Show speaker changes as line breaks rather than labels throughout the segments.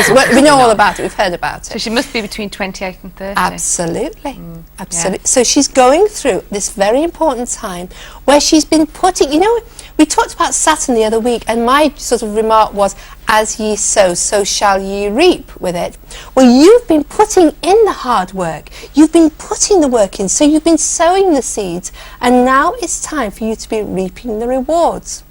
Yes, well, we know all about it. We've heard about it.
So she must be between 28 and 30.
Absolutely. Absolutely. Yeah. So she's going through this very important time where she's been putting, you know, we talked about Saturn the other week, and my sort of remark was, as ye sow, so shall ye reap with it. Well, you've been putting in the hard work. You've been putting the work in. So you've been sowing the seeds, and now it's time for you to be reaping the rewards.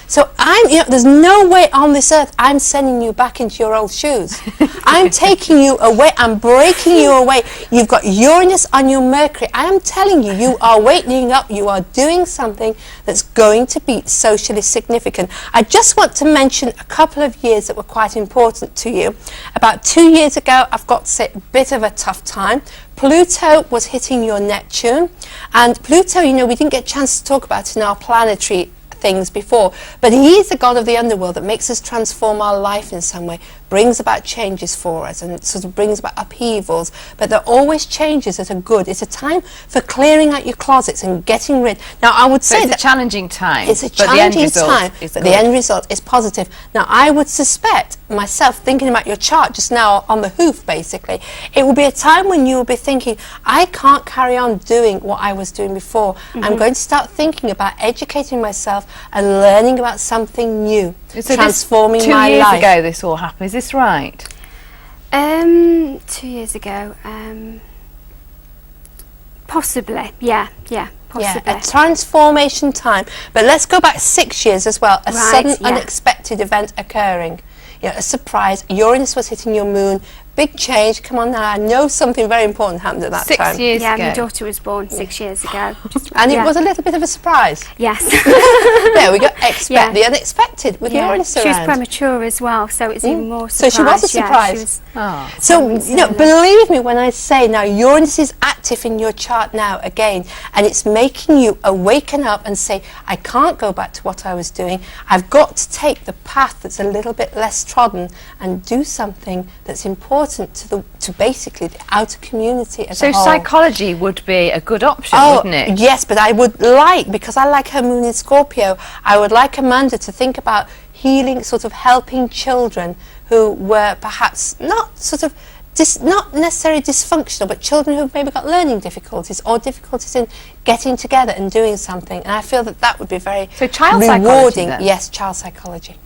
So there's no way on this earth I'm sending you back into your old shoes. I'm taking you away. I'm breaking you away. You've got Uranus on your Mercury. I am telling you, you are waking up. You are doing something that's going to be socially significant. I just want to mention a couple of years that were quite important to you. About 2 years ago, I've got to say, a bit of a tough time. Pluto was hitting your Neptune. And Pluto, you know, we didn't get a chance to talk about it in our planetary things before, but he is the god of the underworld that makes us transform our life in some way, brings about changes for us, and sort of brings about upheavals, but they're always changes that are good. It's a time for clearing out your closets and getting rid. Now, I would say
it's a challenging time.
It's a challenging time, but the end result is positive. Now, I would suspect myself, thinking about your chart just now on the hoof, basically, it will be a time when you will be thinking, I can't carry on doing what I was doing before. I'm going to start thinking about educating myself and learning about something new,
so
transforming my life.
2 years ago this all happened, is this right?
2 years ago, possibly, yeah, possibly.
Yeah, a transformation time. But let's go back 6 years as well, a sudden, unexpected event occurring. You know, a surprise. Uranus was hitting your moon. Big change. Come on now. I know something very important happened at that time.
6 years ago.
Yeah, my daughter was born 6 years ago.
And it was a little bit of a surprise.
Yes.
There we go. Expect the unexpected with Uranus around.
She was premature as well, so it's even more surprise.
So she was a surprise. So, you know, believe me when I say now, Uranus is active in your chart now again, and it's making you awaken up and say, I can't go back to what I was doing. I've got to take the path that's a little bit less trodden and do something that's important to basically the outer community as a whole.
So psychology would be a good option, wouldn't it?
Yes, but I would like, because I like her moon in Scorpio, I would like Amanda to think about healing, sort of helping children who were perhaps not sort of not necessarily dysfunctional, but children who've maybe got learning difficulties or difficulties in getting together and doing something. And I feel that that would be very rewarding. Yes, child psychology.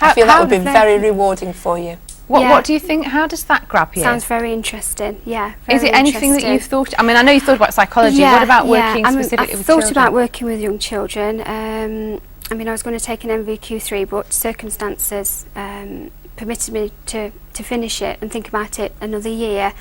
I feel that would be very rewarding for you.
What do you think? How does that grab you?
Sounds very interesting. Yeah.
Is it anything that you've thought? I mean, I know you thought about psychology.
Yeah,
what about working specifically with children?
I thought about working with young children. I mean, I was going to take an MVQ3, but circumstances permitted me to finish it and think about it another year.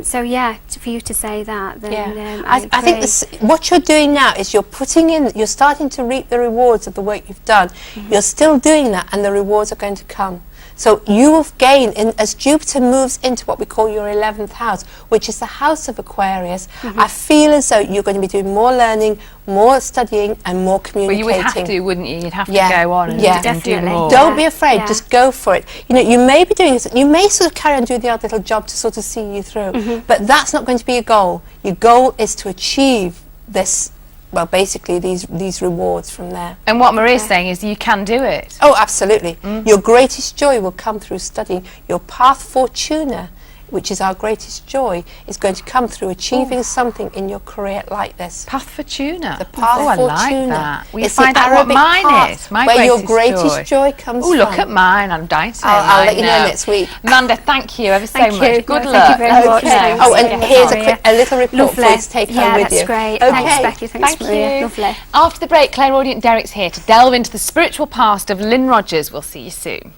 So yeah, for you to say that, then I
think what you're doing now is you're starting to reap the rewards of the work you've done. You're still doing that, and the rewards are going to come. So you will gain, as Jupiter moves into what we call your 11th house, which is the house of Aquarius, I feel as though you're going to be doing more learning, more studying and more communicating.
Well, you would have to, wouldn't you? You'd have to go on and do more.
Don't be afraid, just go for it. You know, you may be doing this, you may sort of carry on doing the odd little job to sort of see you through, but that's not going to be your goal. Your goal is to achieve this, well, basically these rewards from there.
And what Maria's saying is you can do it.
Oh, absolutely. Your greatest joy will come through studying. Your path fortuna, which is our greatest joy, is going to come through achieving something in your career like this.
Path fortuna.
The path fortuna.
I like that. We
it's
find out what mine is. My
where your greatest joy comes from.
Oh, look at mine. I'm dying to say
I'll let you know next week.
Amanda, thank you ever so much. Good luck.
Thank you very much.
Oh, and here's a little report for you to take home with you.
Yeah, that's great.
Okay.
Thanks, Becky. Thanks, Maria. Lovely.
After the break, clairaudient Derek's here to delve into the spiritual past of Lynn Rogers. We'll see you soon.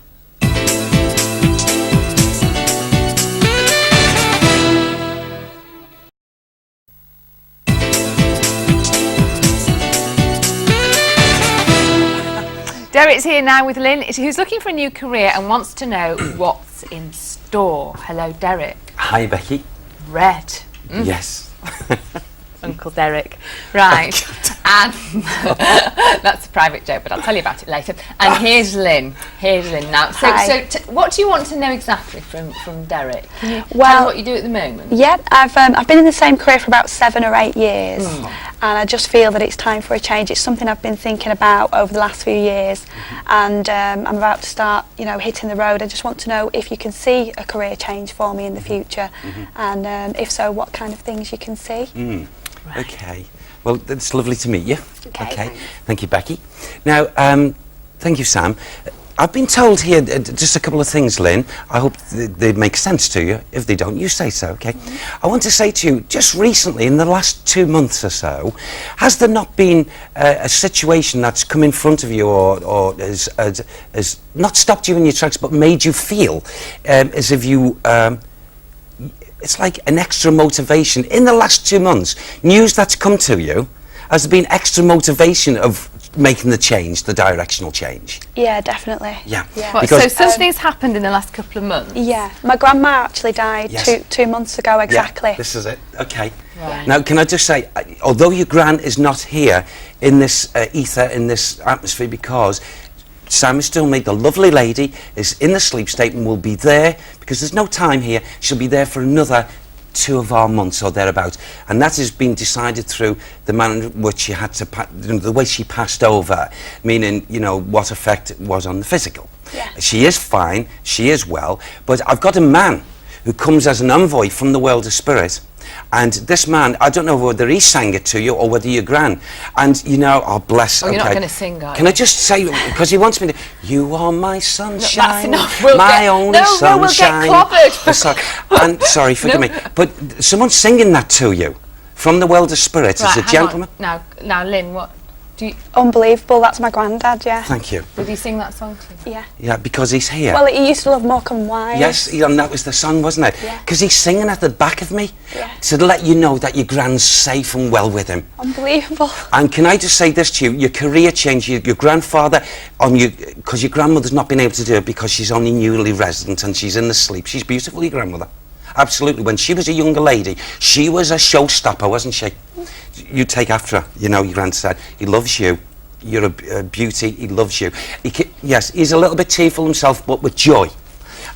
Derek's here now with Lynn, who's looking for a new career and wants to know what's in store. Hello, Derek.
Hi, Becky.
Red.
Yes.
Uncle Derek. Right. And that's a private joke, but I'll tell you about it later. And here's Lynn. Here's Lynn now. So what do you want to know exactly from Derek? Can you tell us what you do at the moment?
Yeah, I've been in the same career for about 7 or 8 years.
and I just feel that it's time for a change. It's something I've been thinking about over the last few years, and I'm about to start, you know, hitting the road. I just want to know if you can see a career change for me in the future, and if so, what kind of things you can see.
Right. Okay. Well, it's lovely to meet you.
Okay.
Thank you, Becky. Now, thank you, Sam. I've been told here just a couple of things, Lynn. I hope they make sense to you. If they don't, you say so, okay? I want to say to you, just recently, in the last 2 months or so, has there not been a situation that's come in front of you or has not stopped you in your tracks but made you feel as if you... it's like an extra motivation. In the last 2 months, news that's come to you, has there been extra motivation of making the change, the directional change?
Yeah, definitely.
Yeah.
What, so something's happened in the last couple of months?
Yeah, my grandma actually died two months ago exactly.
Yeah, this is it. Okay.
Right.
Now, can I just say, although your gran is not here in this ether, in this atmosphere, because Sam has still made the lovely lady, is in the sleep state and will be there, because there's no time here, she'll be there for another 2 of our months or thereabouts, and that has been decided through the manner in which she had to, the way she passed over, meaning, you know, what effect it was on the physical.
Yeah.
She is fine, she is well, but I've got a man who comes as an envoy from the world of spirit. And this man, I don't know whether he sang it to you or whether you're gran. And, you know, oh, bless.
Oh, you're not going to sing, are you?
Can I just say, because he wants me to, you are my sunshine,
We'll
my only sunshine.
We'll get clobbered.
Oh, sorry. And, sorry, forgive me. But someone's singing that to you from the world of spirit as a gentleman.
Now, Lynn, what do you...
Unbelievable, that's my granddad, yeah.
Thank you.
Did he sing that song to you?
Yeah.
Yeah, because he's here.
Well, he used to love Morecambe Wise.
Yes, and that was the song, wasn't it?
Yeah.
Because he's singing at the back of me
Yeah.
to let you know that your gran's safe and well with him.
Unbelievable.
And can I just say this to you, your career change, your grandfather, because your grandmother's not been able to do it because she's only newly resident and she's in the sleep. She's beautiful, your grandmother. Absolutely. When she was a younger lady, she was a showstopper, wasn't she? You take after her, you know, your granddad. He loves you. You're a beauty, he loves you. Yes, he's a little bit tearful himself, but with joy.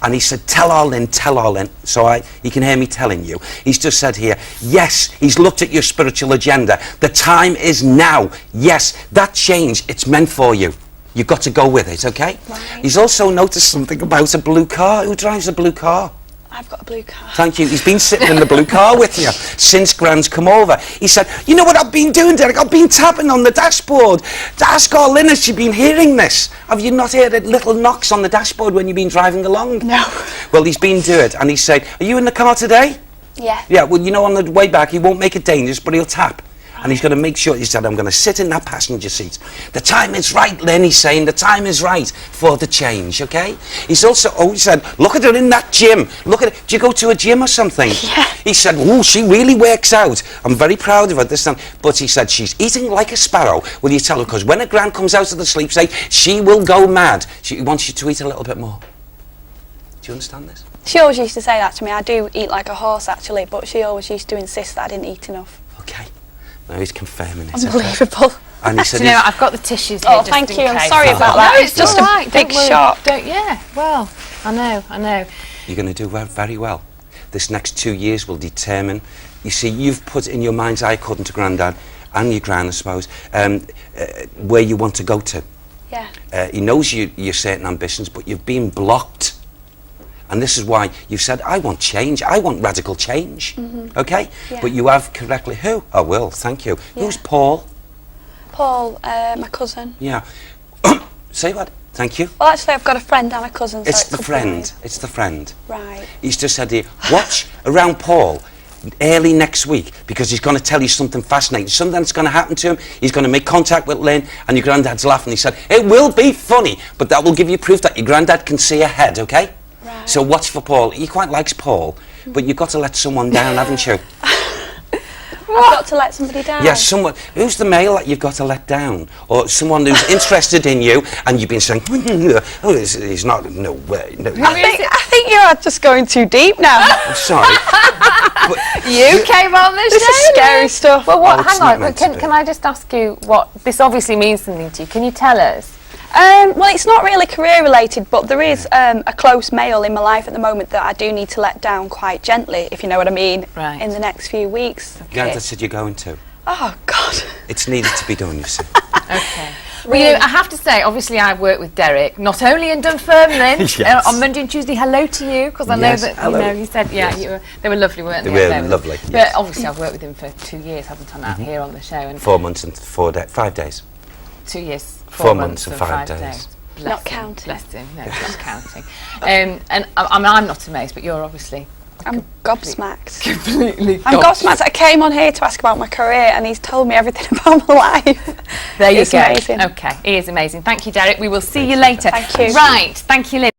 And he said, tell our Lynn, tell our Lynn. So he can hear me telling you. He's just said here, yes, he's looked at your spiritual agenda. The time is now. Yes, that change, it's meant for you. You've got to go with it, okay?
Right.
He's also noticed something about a blue car. Who drives a blue car?
I've got a blue car.
Thank you. He's been sitting in the blue car with you since Gran's come over. He said, you know what I've been doing, Derek? I've been tapping on the dashboard. Ask our Lynn, has she been hearing this? Have you not heard little knocks on the dashboard when you've been driving along?
No.
Well, he's been doing it, and he said, are you in the car today?
Yeah.
Yeah, well, you know, on the way back, he won't make it dangerous, but he'll tap. And he's going to make sure, he said, I'm going to sit in that passenger seat. The time is right, Lynn, he's saying, the time is right for the change, okay? He's also, he said, look at her in that gym. Look at her. Do you go to a gym or something?
Yeah.
He said, oh, she really works out. I'm very proud of her this time. But he said, she's eating like a sparrow. Will you tell her? Because when a gran comes out of the sleep state, she will go mad. She wants you to eat a little bit more. Do you understand this?
She always used to say that to me. I do eat like a horse, actually, but she always used to insist that I didn't eat enough.
Okay. Now he's confirming it.
Unbelievable.
And he said,
Do you know, I've got the tissues here.
Oh,
just
thank
in
you. I'm
case.
sorry about that.
No,
It's just
all
a
right.
big
Don't worry.
shock.
Yeah, well, I know.
you're going to do very well. This next 2 years will determine. You see, you've put in your mind's eye, according to Grandad and your Gran, I suppose, where you want to go to.
Yeah.
He knows your certain ambitions, but you've been blocked. And this is why you've said, I want change, I want radical change. Okay?
Yeah.
But you have correctly, who? Oh, Will, thank you.
Yeah.
Who's Paul?
Paul, my cousin.
Yeah. Say what? Thank you.
Well, actually, I've got a friend and a cousin. So
It's
it
the
could be
friend. It's the friend.
Right.
He's just said here, watch around Paul early next week, because he's going to tell you something fascinating. Something that's going to happen to him. He's going to make contact with Lynn, and your granddad's laughing. He said, it will be funny, but that will give you proof that your granddad can see ahead, okay?
Right.
So watch for Paul. He quite likes Paul, but you've got to let someone down, haven't you?
I've got to let somebody down.
Yes, someone. Who's the male that you've got to let down? Or someone who's interested in you, and you've been saying, oh, he's not, no way. No.
I think you're just going too deep now.
I'm sorry. But
You came on this
This
show.
is scary stuff.
Well, what?
Oh, it's
Hang
not
on.
meant to be.
Can I just ask you what this obviously means something to you? Can you tell us?
Well, it's not really career related, but there is a close male in my life at the moment that I do need to let down quite gently, if you know what I mean,
Right.
in the next few weeks.
Granddad said you're going to.
Oh, God.
It's needed to be done, you see.
Okay. Well, you know, I have to say, obviously, I work with Derek, not only in Dunfermline,
Yes.
on Monday and Tuesday. Hello to you, because I know
Yes,
that
hello.
you said, yeah,
Yes.
they were lovely, weren't they?
They were lovely,
But
yes.
obviously, I've worked with him for 2 years, haven't I, now, here on the show? And
4 months and 5 days.
2 years,
4 months and 5 days.
Bless
Not
him,
counting.
Bless him. No, not counting. And I mean, I'm not amazed, but you're obviously
I'm gobsmacked.
completely.
I'm gobsmacked. I came on here to ask about my career and he's told me everything about my life.
There you
It's
go.
amazing.
Okay, he is amazing. Thank you, Derek. We will see you later.
Thank you.
Right, thank you, Lynn.